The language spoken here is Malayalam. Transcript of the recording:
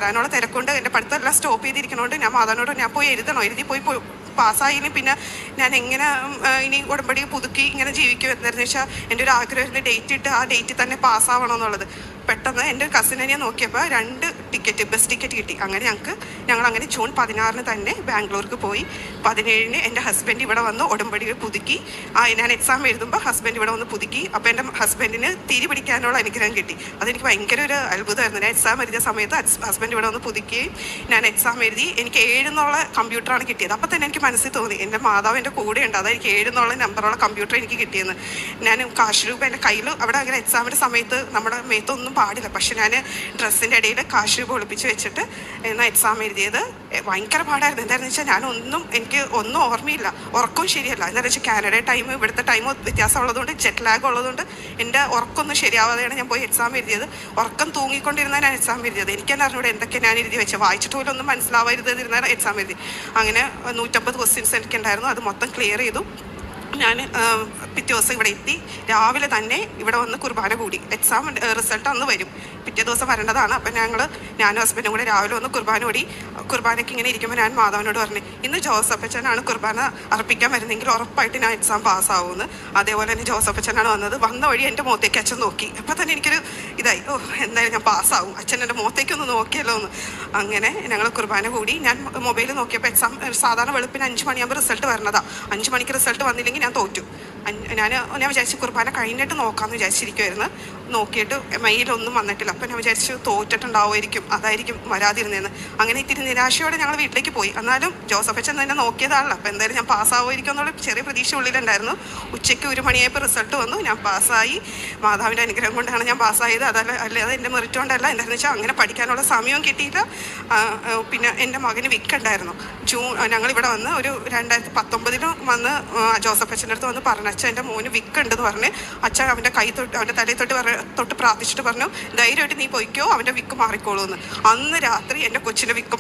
വരാനുള്ള തിരക്കൊണ്ട് എൻ്റെ പഠിത്തമെല്ലാം സ്റ്റോപ്പ് ചെയ്തിരിക്കണോണ്ട് ഞാൻ മാതാവിനോട് ഞാൻ പോയി എഴുതി പോയി പാസ്സായാലും പിന്നെ ഞാൻ എങ്ങനെ ഇനി ഉടമ്പടി പുതുക്കി ഇങ്ങനെ ജീവിക്കും എന്താണെന്ന് വെച്ചാൽ എൻ്റെ ഒരു ആഗ്രഹം ഡേറ്റ് ഇട്ട് ആ ഡേറ്റിൽ തന്നെ പാസ്സാവണം എന്നുള്ളത്. പെട്ടെന്ന് എൻ്റെ കസിനെ ഞാൻ നോക്കിയപ്പോൾ 2 ടിക്കറ്റ് ബസ് ടിക്കറ്റ് കിട്ടി. അങ്ങനെ ഞങ്ങൾ ജൂൺ 16 തന്നെ ബാംഗ്ലൂർക്ക് പോയി. 17 എൻ്റെ ഹസ്ബൻഡ് ഇവിടെ വന്ന് ഉടമ്പടി പുതുക്കി. ഞാൻ എക്സാം എഴുതുമ്പോൾ ഹസ്ബൻഡ് ഇവിടെ വന്ന് പുതുക്കി. അപ്പോൾ എൻ്റെ ഹസ്ബൻഡിന് തിരി പിടിക്കാനുള്ള അനുഗ്രഹം കിട്ടി. അതെനിക്ക് ഭയങ്കര ഒരു അത്ഭുതമായിരുന്നു. ഞാൻ എക്സാം എഴുതിയ സമയത്ത് ഹസ്ബൻഡ് ഇവിടെ വന്ന് പുതുക്കുകയും ഞാൻ എക്സാം എഴുതി. എനിക്ക് 7 എന്നുള്ള കമ്പ്യൂട്ടറാണ് കിട്ടിയത്. അപ്പോൾ തന്നെ എനിക്ക് മനസ്സിൽ തോന്നി എൻ്റെ മാതാവ് എൻ്റെ കൂടെ ഉണ്ട്, അതായത് എനിക്ക് 7 എന്നുള്ള നമ്പറുള്ള കമ്പ്യൂട്ടർ എനിക്ക് കിട്ടിയെന്ന്. ഞാൻ കാശ് രൂപ എൻ്റെ കയ്യിൽ അവിടെ അങ്ങനെ എക്സാമിൻ്റെ സമയത്ത് നമ്മുടെ മേത്തൊന്നും പാടില്ല, പക്ഷെ ഞാൻ ഡ്രസ്സിൻ്റെ ഇടയിൽ കാശ് രൂപ ഒളിപ്പിച്ച് വെച്ചിട്ട് എന്നാൽ എക്സാം എഴുതിയത്. ഭയങ്കര പാടായിരുന്നു. എന്താണെന്ന് വെച്ചാൽ എനിക്ക് ഒന്നും ഓർമ്മയില്ല, ഉറക്കവും ശരിയല്ല. എന്താണെന്ന് വെച്ചാൽ കാനഡ ടൈം ഇവിടുത്തെ ടൈം വ്യത്യാസം ഉള്ളതുകൊണ്ട്, ജെറ്റ് ലാഗ് ഉള്ളതുകൊണ്ട് എൻ്റെ ഉറക്കമൊന്നും ശരിയാവാതെയാണ് ഞാൻ പോയി എക്സാം എഴുതിയത്. ഉറക്കം തൂങ്ങിക്കൊണ്ടിരുന്നാൽ ഞാൻ എക്സാം എഴുതിയത്. എനിക്ക് തന്നെ അറിഞ്ഞൂടെ എന്തൊക്കെ ഞാൻ എഴുതി വെച്ചാൽ വായിച്ചിട്ട് പോലും ഒന്നും മനസ്സിലാവരുതിരുന്നാൽ എക്സാം എഴുതി. അങ്ങനെ 150 ക്വസ്റ്റ്യൻസ് എനിക്കുണ്ടായിരുന്നു. അത് മൊത്തം ക്ലിയർ ചെയ്തു. ഞാൻ പിറ്റേ ദിവസം ഇവിടെ എത്തി. രാവിലെ തന്നെ ഇവിടെ വന്ന് കുർബാന കൂടി. എക്സാം റിസൾട്ട് അന്ന് വരും, പിറ്റേ ദിവസം വരേണ്ടതാണ്. അപ്പം ഞാനും ഹസ്ബൻഡും കൂടെ രാവിലെ വന്ന് കുർബാന കൂടി. കുർബാനയ്ക്ക് ഇങ്ങനെ ഇരിക്കുമ്പോൾ ഞാൻ മാതാവിനോട് പറഞ്ഞു, ഇന്ന് ജോസഫച്ചനാണ് കുർബാന അർപ്പിക്കാൻ വരുന്നെങ്കിൽ ഉറപ്പായിട്ട് ഞാൻ എക്സാം പാസ്സാവുമെന്ന്. അതേപോലെ തന്നെ ജോസഫച്ചനാണ് വന്നത്. വന്ന വഴി എൻ്റെ മുഖത്തേക്ക് അച്ഛൻ നോക്കി. അപ്പം തന്നെ എനിക്കൊരു ഇതായി, എന്തായാലും ഞാൻ പാസ്സാവും, അച്ഛൻ എൻ്റെ മുഖത്തേക്കൊന്ന് നോക്കിയല്ലോ എന്ന്. അങ്ങനെ ഞങ്ങൾ കുർബാന കൂടി. ഞാൻ മൊബൈൽ നോക്കിയപ്പോൾ എക്സാം സാധാരണ വെളുപ്പിന് 5 മണിയാകുമ്പോൾ റിസൾട്ട് വരണതാണ്. 5 മണിക്ക് റിസൾട്ട് വന്നില്ലെങ്കിൽ ഞാൻ തോറ്റു. ഞാൻ വിചാരിച്ചു കുർബാന കഴിഞ്ഞിട്ട് നോക്കാമെന്ന് വിചാരിച്ചിരിക്കുമായിരുന്നു. നോക്കിയിട്ട് മെയിലൊന്നും വന്നിട്ടില്ല. അപ്പം ഞാൻ വിചാരിച്ചു തോറ്റിട്ടുണ്ടാവുമായിരിക്കും, അതായിരിക്കും വരാതിരുന്നതെന്ന്. അങ്ങനെ ഇത്തിരി നിരാശയോടെ ഞങ്ങൾ വീട്ടിലേക്ക് പോയി. എന്നാലും ജോസഫച്ചൻ തന്നെ നോക്കിയതാണല്ലോ, അപ്പം എന്തായാലും ഞാൻ പാസ്സാവുമായിരിക്കും എന്നുള്ള ചെറിയ പ്രതീക്ഷ ഉള്ളിലുണ്ടായിരുന്നു. ഉച്ചയ്ക്ക് 1 മണിയായപ്പോൾ റിസൾട്ട് വന്നു. ഞാൻ പാസ്സായി. മാതാവിൻ്റെ അനുഗ്രഹം കൊണ്ടാണ് ഞാൻ പാസ്സായത്. അല്ലാതെ എൻ്റെ മെറിറ്റ് കൊണ്ടല്ല. എന്താണെന്ന് വെച്ചാൽ അങ്ങനെ പഠിക്കാനുള്ള സമയവും കിട്ടിയില്ല. പിന്നെ എൻ്റെ മകന് വിക്കുണ്ടായിരുന്നു. ഞങ്ങളിവിടെ വന്ന് ഒരു 2019 വന്ന് ജോസഫച്ചൻ്റെ അടുത്ത് വന്ന് പറഞ്ഞു, അച്ഛൻ എൻ്റെ മോന് വിക്കുണ്ടെന്ന് പറഞ്ഞ്. അച്ഛൻ അവൻ്റെ അവൻ്റെ തലയിൽ തൊട്ട് പ്രാർത്ഥിച്ചിട്ട് പറഞ്ഞു, ധൈര്യമായിട്ട് നീ പോയിക്കോ, അവൻ്റെ വിക്ക് മാറിക്കോളൂ എന്ന്. അന്ന് രാത്രി എൻ്റെ കൊച്ചിൻ്റെ വിക്ക്